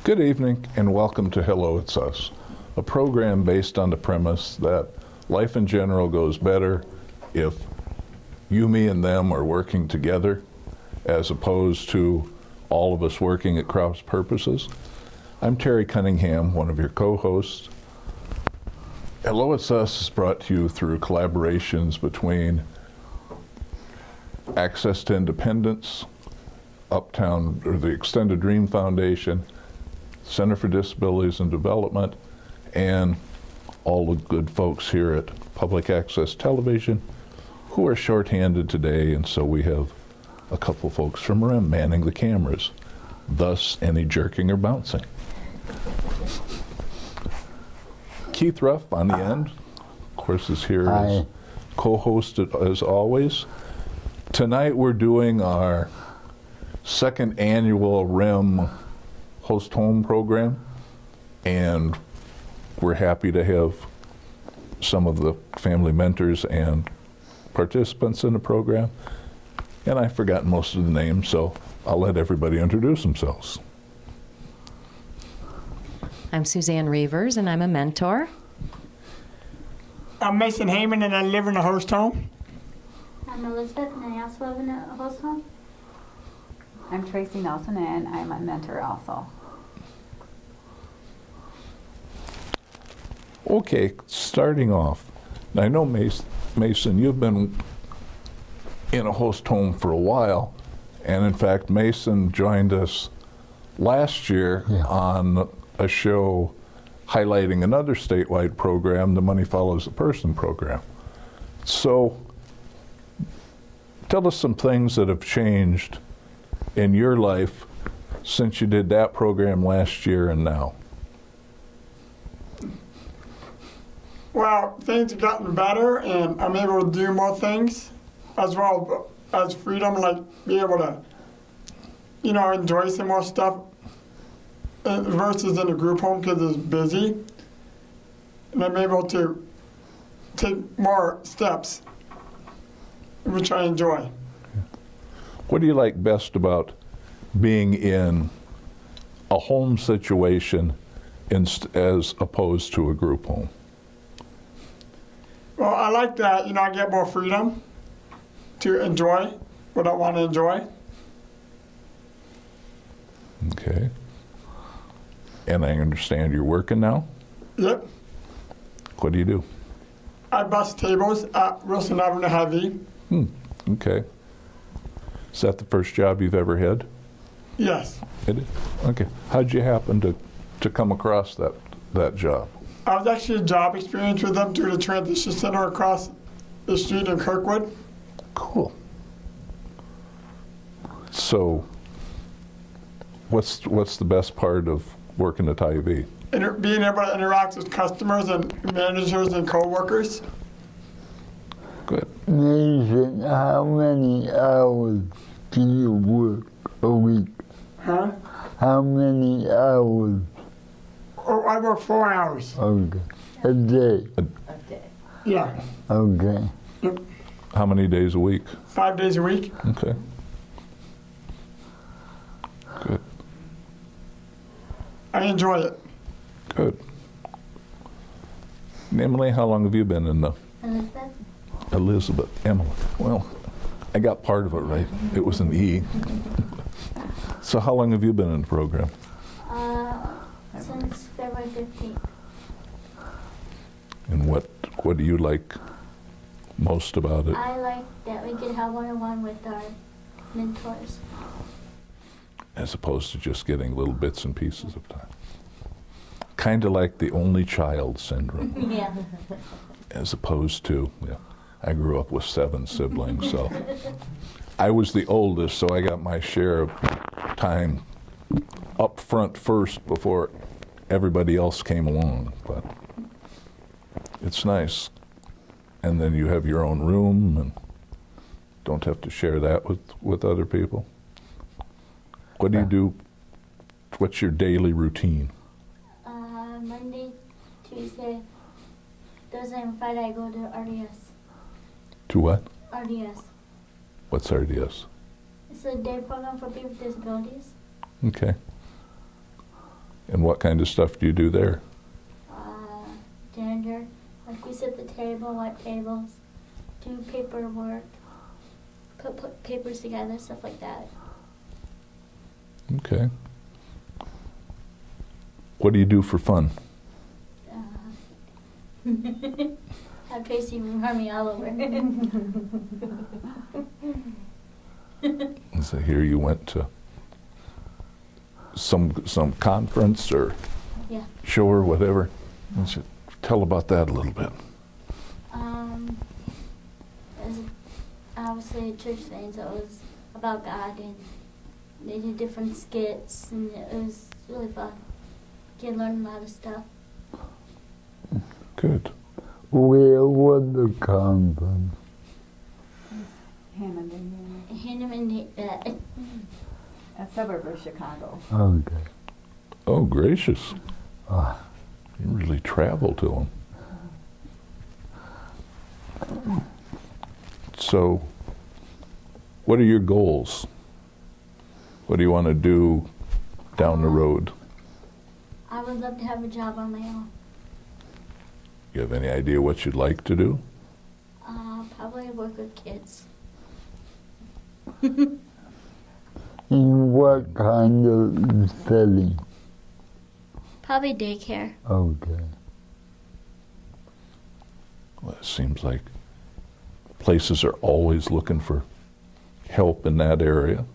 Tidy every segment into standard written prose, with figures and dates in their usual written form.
Good evening and welcome to Hello It's Us, a program based on the premise that life in general goes better if you, me, and them are working together as opposed to all of us working at cross purposes. I'm Terry Cunningham, one of your co-hosts. Hello It's Us is brought to you through collaborations between Access to Independence, Uptown, or the Extended Dream Foundation, Center for Disabilities and Development, and all the good folks here at Public Access Television who are shorthanded today, and so we have a couple folks from REM manning the cameras, thus any jerking or bouncing. Keith Ruff on the end, of course, is here as co-host as always. Tonight we're doing our second annual REM host home program, and we're happy to have some of the family mentors and participants in the program. And I've forgotten most of the names, so I'll let everybody introduce themselves. I'm Suzanne Reavers, and I'm a mentor. I'm Mason Heyman, and I live in a host home. I'm Elizabeth, and I also live in a host home. I'm Tracy Nelson, and I'm a mentor also. Okay, starting off, I know Mason, you've been in a host home for a while, and in fact, Mason joined us last year on a show highlighting another statewide program, the Money Follows the Person program. So, tell us some things that have changed in your life since you did that program last year and now. Well, things have gotten better, and I'm able to do more things, as well as freedom, like be able to, enjoy some more stuff versus in a group home because it's busy. And I'm able to take more steps, which I enjoy. What do you like best about being in a home situation as opposed to a group home? Well, I like that, I get more freedom to enjoy what I want to enjoy. Okay. And I understand you're working now? Yep. What do you do? I bust tables at Wilson Avenue Heavy. Okay. Is that the first job you've ever had? Yes. It is? Okay. How'd you happen to come across that job? I was actually a job experience with them through the transition center across the street in Kirkwood. Cool. So, what's the best part of working at Hy-Vee? Being able to interact with customers and managers and coworkers. Good. Mason, how many hours do you work a week? Huh? How many hours? Oh, I work 4 hours. Okay. A day? Yeah. Okay. How many days a week? 5 days a week. Okay. Good. I enjoy it. Good. Emily, how long have you been in the Elizabeth? Elizabeth? Emily. Well, I got part of it right. It was an E. So how long have you been in the program? Since February 15th. And what do you like most about it? I like that we can have one-on-one with our mentors. As opposed to just getting little bits and pieces of time. Kind of like the only child syndrome. Yeah. As opposed to, I grew up with 7 siblings, so I was the oldest, so I got my share of time up front first before everybody else came along. But it's nice. And then you have your own room and don't have to share that with other people. What do you do? What's your daily routine? Monday, Tuesday, Thursday, and Friday I go to RDS. To what? RDS. What's RDS? It's a day program for people with disabilities. Okay. And what kind of stuff do you do there? Janitor, like we set the table, wipe tables, do paperwork, put papers together, stuff like that. Okay. What do you do for fun? Have Tracy run me all over. So here you went to some conference or Yeah. show or whatever. Tell about that a little bit. It was obviously a church thing, so it was about God, and they did different skits, and it was really fun. Kid learned a lot of stuff. Good. Where was the conference? Hammond, Indiana, Hannah and a suburb of Chicago. Okay. Oh, gracious. Ah. You really travel to them. So, what are your goals? What do you want to do down the road? I would love to have a job on my own. You have any idea what you'd like to do? Probably work with kids. In what kind of setting? Probably daycare. Okay. Well, it seems like places are always looking for help in that area.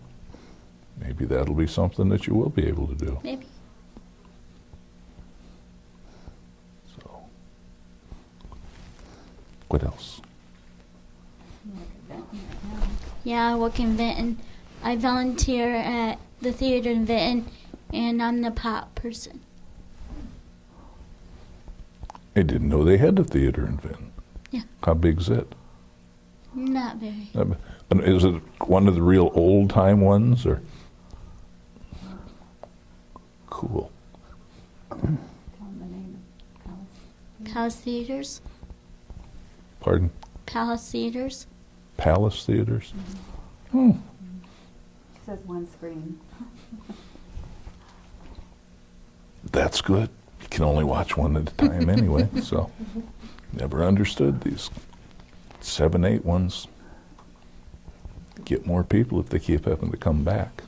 Maybe that'll be something that you will be able to do. Maybe. So, what else? Yeah, I work in Vinton. I volunteer at the theater in Vinton, and I'm the pop person. I didn't know they had a theater in Vinton. Yeah. How big's it? Not very. And is it one of the real old-time ones, or? Cool. Tell them the name of Palace. Palace Theaters. Pardon? Palace Theaters. Palace Theaters? It says one screen. That's good. You can only watch one at a time anyway, so never understood these 7, 8 ones. Get more people if they keep having to come back.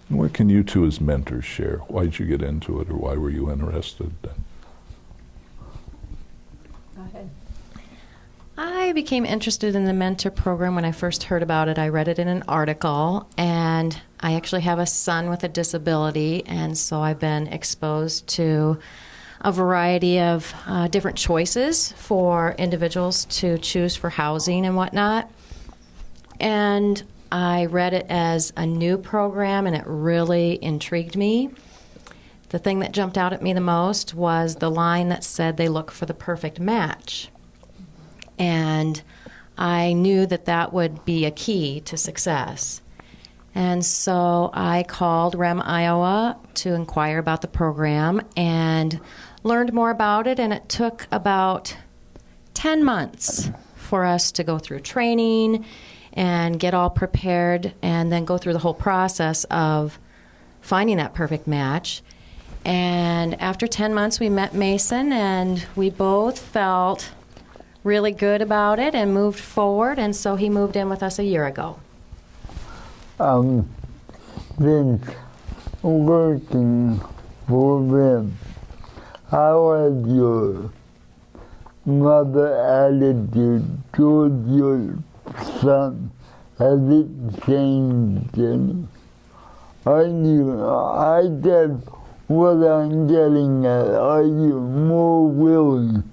And what can you two as mentors share? Why did you get into it, or why were you interested? Go ahead. I became interested in the mentor program when I first heard about it. I read it in an article, and I actually have a son with a disability, and so I've been exposed to a variety of different choices for individuals to choose for housing and whatnot. And I read it as a new program, and it really intrigued me. The thing that jumped out at me the most was the line that said they look for the perfect match. And I knew that that would be a key to success. And so I called REM Iowa to inquire about the program and learned more about it, and it took about 10 months for us to go through training and get all prepared and then go through the whole process of finding that perfect match. And after 10 months, we met Mason, and we both felt really good about it and moved forward, and so he moved in with us a year ago. Since working for them, how has your mother attitude towards your son? Has it changed any? I guess what I'm getting at, are you more willing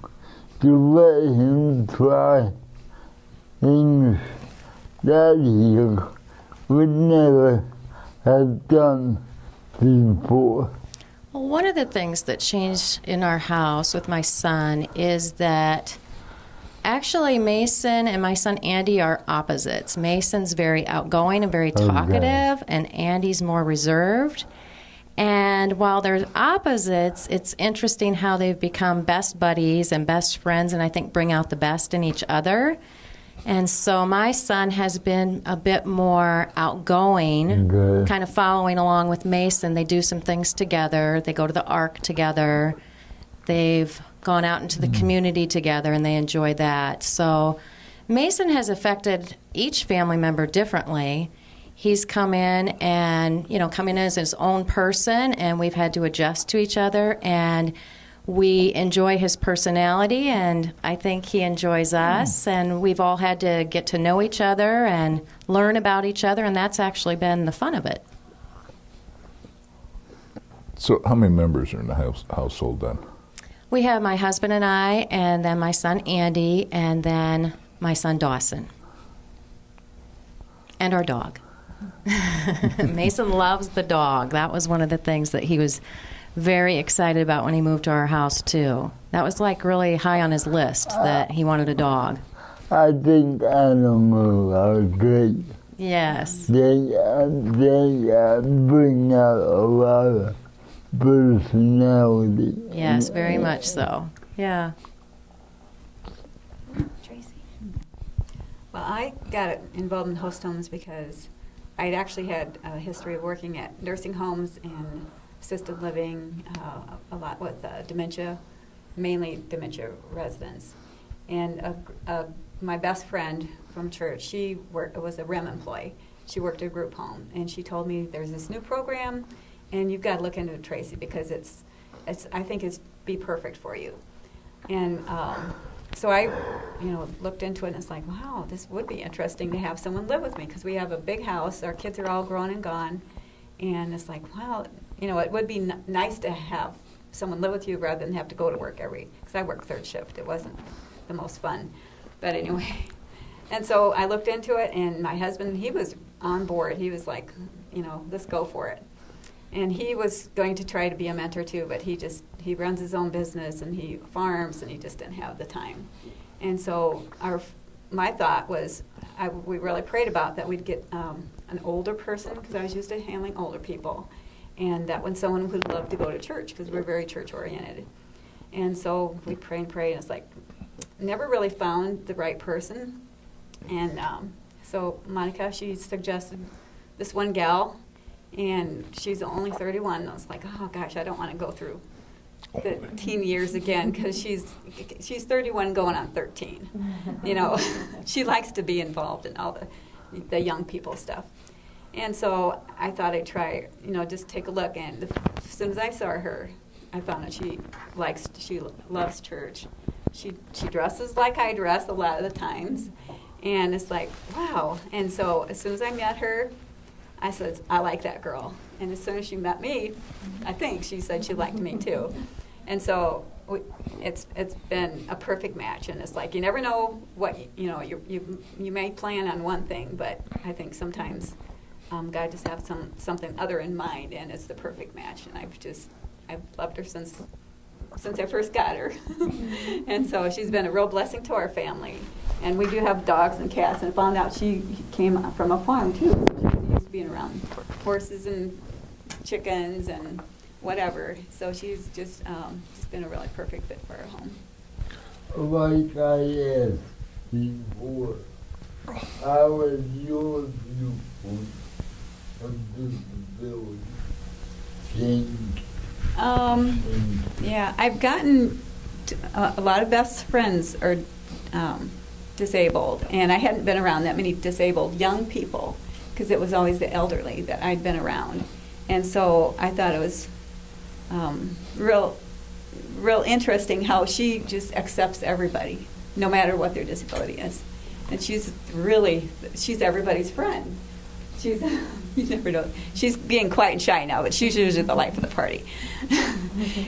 to let him try things that he would never have done before? Well, one of the things that changed in our house with my son is that actually Mason and my son Andy are opposites. Mason's very outgoing and very talkative, and Andy's more reserved. And while they're opposites, it's interesting how they've become best buddies and best friends, and I think bring out the best in each other. And so my son has been a bit more outgoing, Okay. kind of following along with Mason. They do some things together. They go to the Ark together. They've gone out into the community together, and they enjoy that. So Mason has affected each family member differently. He's come in and, coming in as his own person, and we've had to adjust to each other. And we enjoy his personality, and I think he enjoys us. And we've all had to get to know each other and learn about each other, and that's actually been the fun of it. So how many members are in the household then? We have my husband and I, and then my son Andy, and then my son Dawson. And our dog. Mason loves the dog. That was one of the things that he was very excited about when he moved to our house, too. That was like really high on his list, that he wanted a dog. I think animals are great. Yes. They bring out a lot of personality. Yes, very much so. Yeah. Tracy. Well, I got involved in host homes because I'd actually had a history of working at nursing homes and assisted living, a lot with dementia, mainly dementia residents. And my best friend from church, she was a REM employee. She worked at a group home, and she told me there's this new program, and you've got to look into it, Tracy, because I think it's be perfect for you. And so I, looked into it, and it's like, wow, this would be interesting to have someone live with me, because we have a big house. Our kids are all grown and gone, and it's like, wow, it would be nice to have someone live with you rather than have to go to work because I work third shift. It wasn't the most fun, but anyway. And so I looked into it, and my husband, he was on board. He was like, let's go for it. And he was going to try to be a mentor too, but he runs his own business, and he farms, and he just didn't have the time. And so my thought was, we really prayed about that we'd get an older person, because I was used to handling older people, and that when someone would love to go to church, because we're very church oriented. And so we pray and pray, and it's like, never really found the right person. And so Monica, she suggested this one gal, and she's only 31. And I was like, oh gosh, I don't want to go through the teen years again, because she's 31 going on 13. She likes to be involved in all the young people stuff. And so I thought I'd try, just take a look. And as soon as I saw her, I found that she loves church. She dresses like I dress a lot of the times. And it's like, wow. And so as soon as I met her, I said, I like that girl. And as soon as she met me, I think she said she liked me too. And so it's been a perfect match. And it's like, you never know what, you may plan on one thing, but I think sometimes God just has something other in mind, and it's the perfect match. And I've loved her since I first got her. And so she's been a real blessing to our family. And we do have dogs and cats, and I found out she came from a farm too. So she's used to being around horses and chickens and whatever. So she's just been a really perfect fit for our home. Like I asked before, how is your viewpoint of disability changed? Yeah, I've gotten a lot of best friends are disabled, and I hadn't been around that many disabled young people, because it was always the elderly that I'd been around. And so I thought it was real interesting how she just accepts everybody, no matter what their disability is. And she's everybody's friend. You never know. She's being quiet and shy now, but she's usually the life of the party.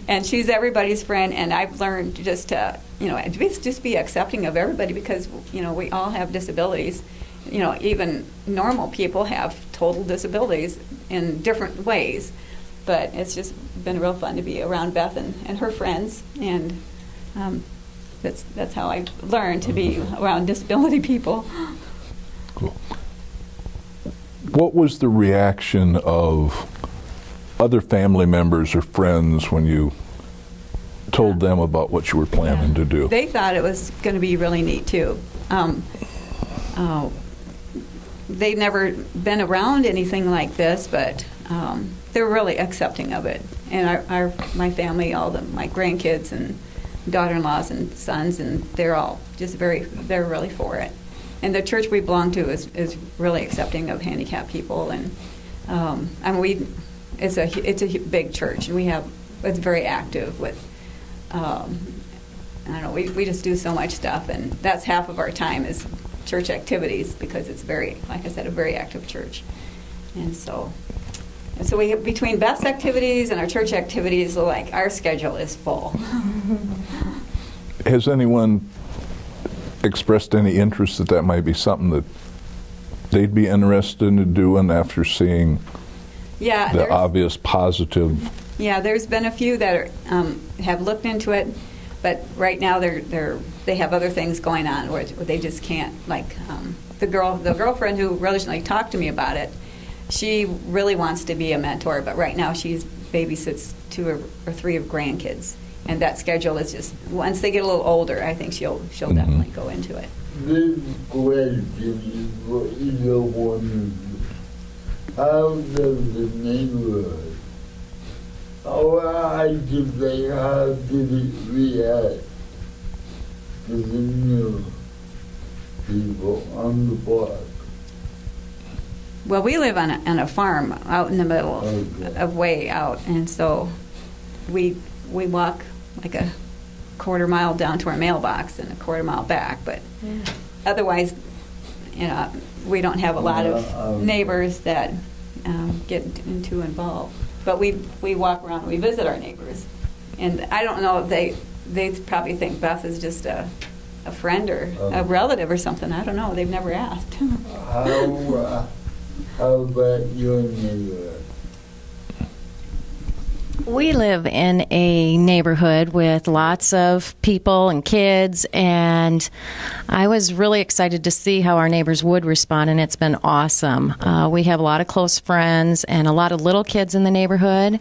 And she's everybody's friend, and I've learned just to, just be accepting of everybody, because, we all have disabilities. Even normal people have total disabilities in different ways. But it's just been real fun to be around Beth and her friends, and that's how I learned to be around disability people. Cool. What was the reaction of other family members or friends when you told them about what you were planning to do? They thought it was going to be really neat too. they've never been around anything like this, but they're really accepting of it. And my family, my grandkids and daughter-in-laws and sons, and they're all just they're really for it. And the church we belong to is really accepting of handicapped people, and it's a big church, and it's very active with. I don't know. We just do so much stuff, and that's half of our time is church activities, because it's like I said, a very active church, and so we have, between Beth's activities and our church activities, like our schedule is full. Has anyone expressed any interest that might be something that they'd be interested in doing after seeing the obvious positive? Yeah, there's been a few that have looked into it, but right now they have other things going on where they just can't. Like the girlfriend who originally talked to me about it, she really wants to be a mentor, but right now she babysits 2 or 3 of grandkids, and that schedule is just, once they get a little older, I think she'll definitely go into it. This question is for either one of you. How does the neighborhood, how did it react to the new people on the block? Well, we live on a farm out in the middle of way out, and so we walk like a quarter mile down to our mailbox and a quarter mile back, but otherwise, we don't have a lot of neighbors that get too involved. But we walk around, we visit our neighbors, and I don't know if they probably think Beth is just a friend or a relative or something. I don't know. They've never asked. How about your neighborhood? We live in a neighborhood with lots of people and kids, and I was really excited to see how our neighbors would respond, and it's been awesome. We have a lot of close friends and a lot of little kids in the neighborhood.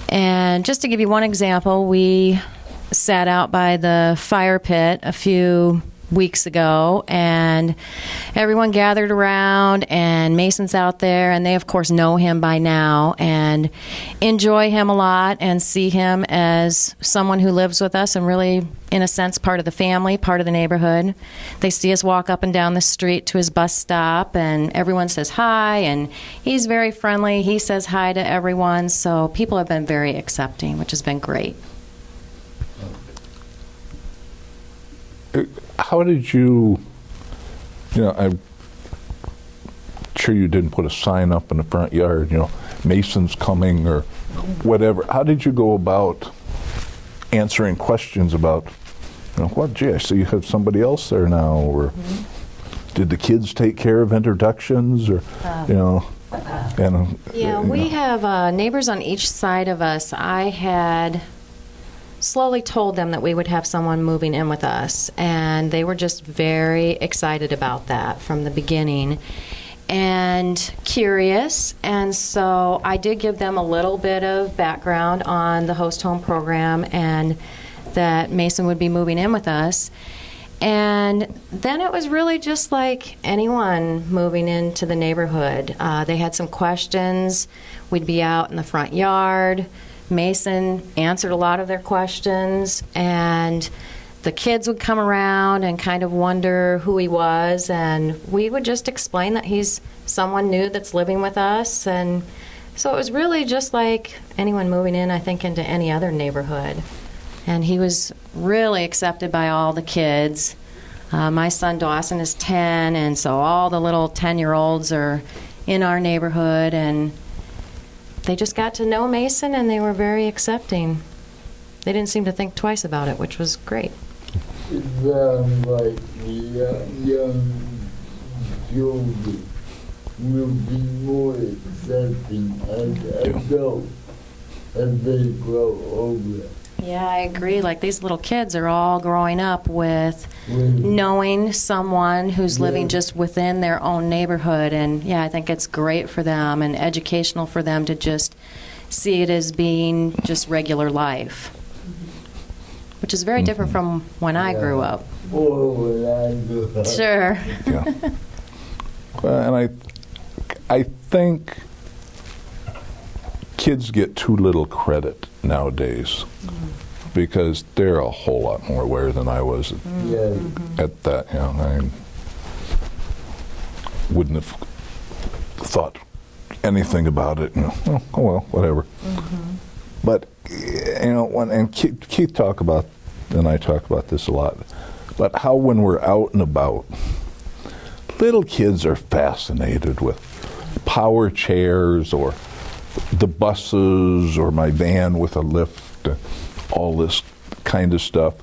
And just to give you one example, we sat out by the fire pit a few weeks ago, and everyone gathered around, and Mason's out there, and they of course know him by now and enjoy him a lot and see him as someone who lives with us and really, in a sense, part of the family, part of the neighborhood. They see us walk up and down the street to his bus stop, and everyone says hi, and he's very friendly. He says hi to everyone, so people have been very accepting, which has been great. How did I'm sure you didn't put a sign up in the front yard, Mason's coming or whatever. How did you go about answering questions about, gee, I see you have somebody else there now, or did the kids take care of introductions, or, we have neighbors on each side of us. I had slowly told them that we would have someone moving in with us, and they were just very excited about that from the beginning and curious. And so I did give them a little bit of background on the host home program and that Mason would be moving in with us. And then it was really just like anyone moving into the neighborhood. They had some questions. We'd be out in the front yard. Mason answered a lot of their questions, and the kids would come around and kind of wonder who he was, and we would just explain that he's someone new that's living with us. And so it was really just like anyone moving in, I think, into any other neighborhood. And he was really accepted by all the kids. My son Dawson is 10, and so all the little 10-year-olds are in our neighborhood, and they just got to know Mason, and they were very accepting. They didn't seem to think twice about it, which was great. It sounds like the young children will be more accepting as adults as they grow older. Yeah, I agree. Like, these little kids are all growing up with knowing someone who's living just within their own neighborhood. And, yeah, I think it's great for them and educational for them to just see it as being just regular life, which is very different from when I grew up. Or when I grew up. Sure. Yeah. And I think kids get too little credit nowadays because they're a whole lot more aware than I was Yeah. at that. You know, I wouldn't have thought anything about it. You know, oh well, whatever. But you know, and Keith talk about, and I talk about this a lot, but how when we're out and about, little kids are fascinated with power chairs or the buses or my van with a lift, all this kind of stuff,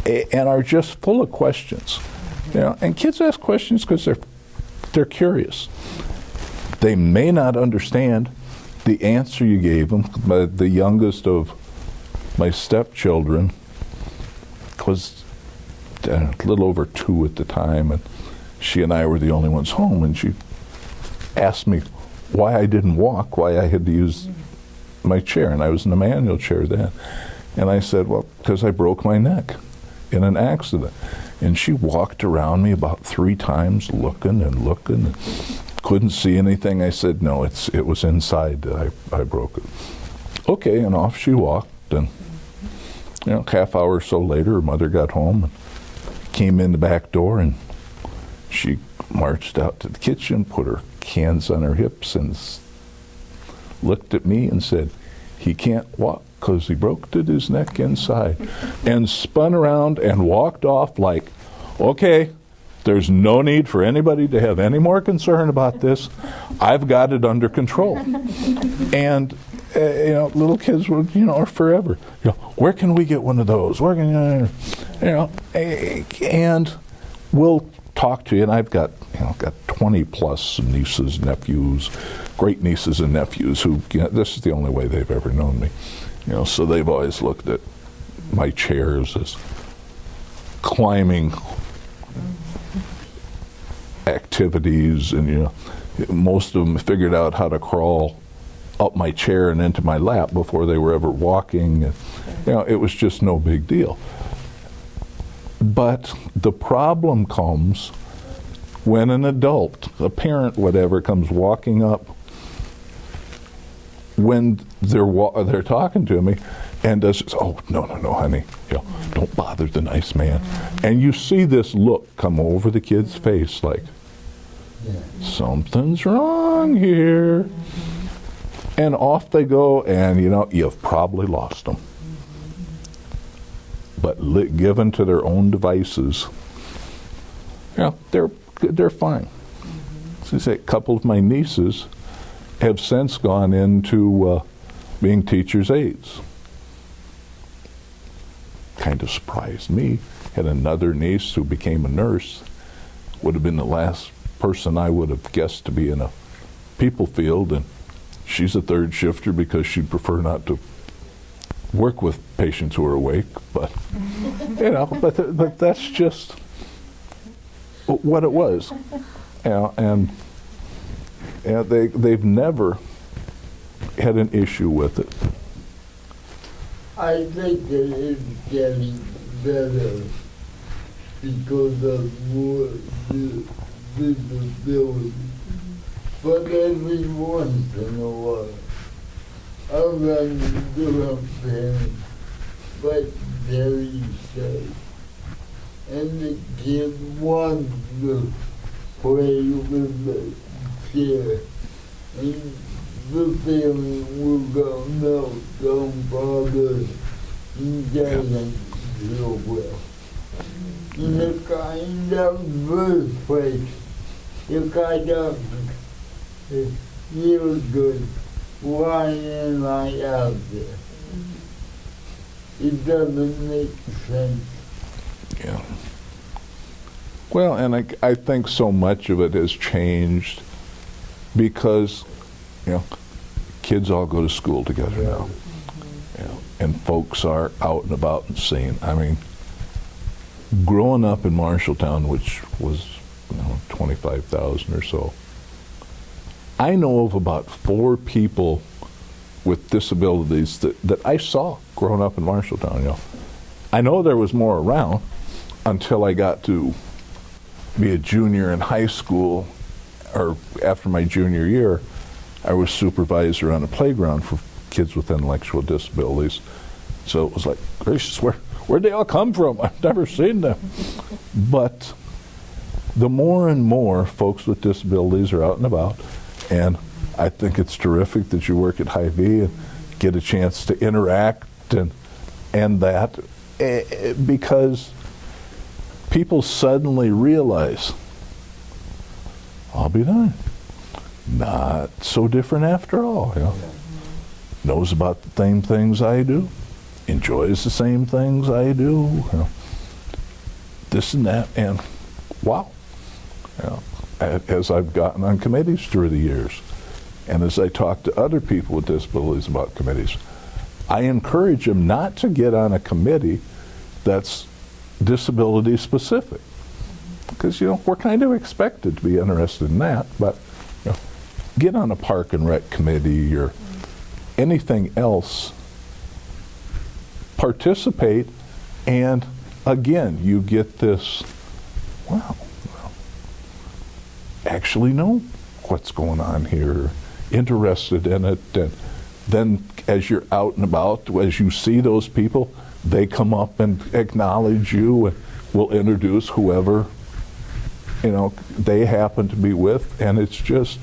and are just full of questions. You know, and kids ask questions because they're curious. They may not understand the answer you gave them. But the youngest of my stepchildren was a little over 2 at the time, and she and I were the only ones home, and she asked me why I didn't walk, why I had to use my chair, and I was in a manual chair then. And I said, well, because I broke my neck in an accident. And she walked around me about 3 times looking and looking and couldn't see anything. I said, no, it was inside that I broke it. Okay, and off she walked, and you know, half hour or so later, her mother got home and came in the back door, and she marched out to the kitchen, put her hands on her hips, and looked at me and said, he can't walk because he broke his neck inside, and spun around and walked off like, okay, there's no need for anybody to have any more concern about this. I've got it under control. And you know, little kids were, you know, are forever. You know, where can we get one of those? Where can you know? And we'll talk to you. And I've got 20 plus nieces, nephews, great nieces and nephews who, you know, this is the only way they've ever known me. You know, so they've always looked at my chairs as climbing activities, and you know, most of them figured out how to crawl up my chair and into my lap before they were ever walking. And, you know, it was just no big deal. But the problem comes when an adult, a parent, whatever, comes walking up when they're talking to me and does, oh, no, honey, you know, don't bother the nice man. And you see this look come over the kid's face like, something's wrong here. And off they go, and you know, you've probably lost them. But given to their own devices, you know, they're fine. So say, a couple of my nieces have since gone into being teachers' aides. Kind of surprised me. Had another niece who became a nurse. Would have been the last person I would have guessed to be in a people field, and she's a third shifter because she'd prefer not to work with patients who are awake. But you know, but that's just what it was. You know, and they've never had an issue with it. I think it is getting better because of more visibility. But every once in a while, I run into a parent, like Jerry said, and the kid wants to play with the chair. And the family will go, no, don't bother. He doesn't feel well. In the kind of first place, if I don't feel good, why am I out there? It doesn't make sense. Yeah. Well, and I think so much of it has changed because, you know, kids all go to school together now. You know, and folks are out and about and seeing. I mean, growing up in Marshalltown, which was, you know, 25,000 or so, I know of about 4 people with disabilities that I saw growing up in Marshalltown. You know, I know there was more around until I got to be a junior in high school or after my junior year, I was supervisor on a playground for kids with intellectual disabilities. So it was like, gracious, where'd they all come from? I've never seen them. But the more and more folks with disabilities are out and about, and I think it's terrific that you work at Hy-Vee and get a chance to interact and that, because people suddenly realize, I'll be darned, not so different after all. You know? Knows about the same things I do, enjoys the same things I do, you know, this and that, and wow. You know, as I've gotten on committees through the years, and as I talk to other people with disabilities about committees, I encourage them not to get on a committee that's disability specific, because, you know, we're kind of expected to be interested in that, but, you know, get on a park and rec committee or anything else, participate, and again, you get this, wow, actually know what's going on here, interested in it, and then as you're out and about, as you see those people, they come up and acknowledge you and will introduce whoever, you know, they happen to be with, and it's just,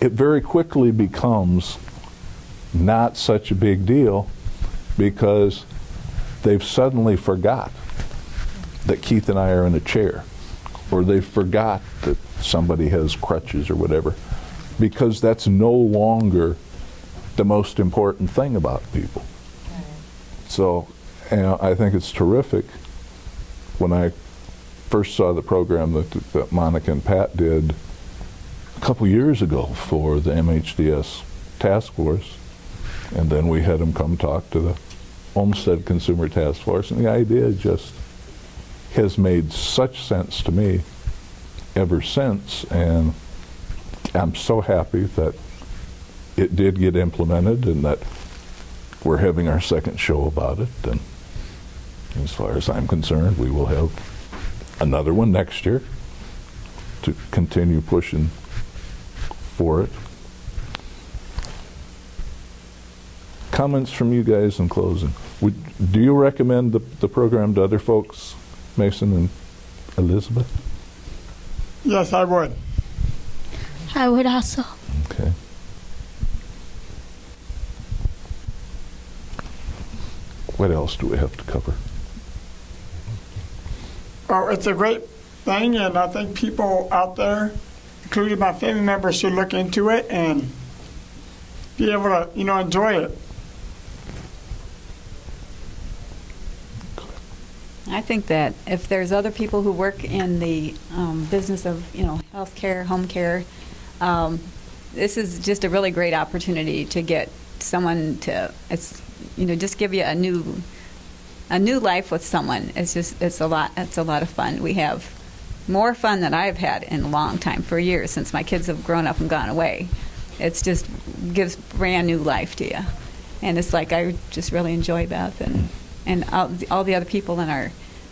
it very quickly becomes not such a big deal because they've suddenly forgot that Keith and I are in a chair, or they forgot that somebody has crutches or whatever, because that's no longer the most important thing about people. So, you know, I think it's terrific. When I first saw the program that Monica and Pat did a couple years ago for the MHDS task force, and then we had them come talk to the Olmsted Consumer Task Force, and the idea just has made such sense to me ever since, and I'm so happy that it did get implemented and that we're having our second show about it. And as far as I'm concerned, we will have another one next year to continue pushing for it. Comments from you guys in closing. Do you recommend the program to other folks, Mason and Elizabeth? Yes, I would. I would also. Okay. What else do we have to cover? Oh, it's a great thing, and I think people out there, including my family members, should look into it and be able to, you know, enjoy it. I think that if there's other people who work in the business of, you know, healthcare, home care, this is just a really great opportunity to get someone to, it's, you know, just give you a new life with someone. It's a lot of fun. We have more fun than I've had in a long time, for years, since my kids have grown up and gone away. It's just gives brand new life to you, and it's like I just really enjoy Beth and all the other people in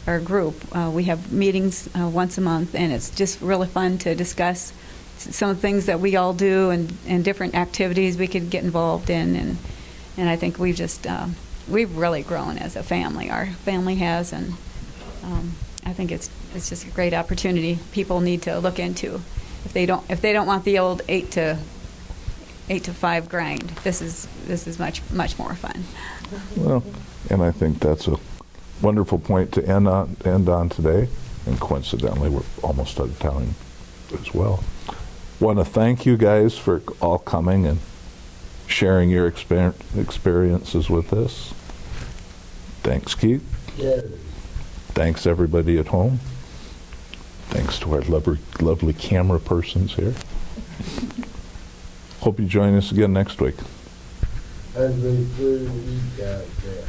our group. We have meetings once a month, and it's just really fun to discuss some of the things that we all do and different activities we could get involved in, and I think we've really grown as a family. Our family has, and I think it's just a great opportunity people need to look into. If they don't want the old 8 to 5 grind, this is much more fun. Well, and I think that's a wonderful point to end on today. And coincidentally, we're almost out of time as well. Want to thank you guys for all coming and sharing your experiences with us. Thanks, Keith. Yes. Thanks, everybody at home. Thanks to our lovely camera persons here. Hope you join us again next week. Have a good week out there.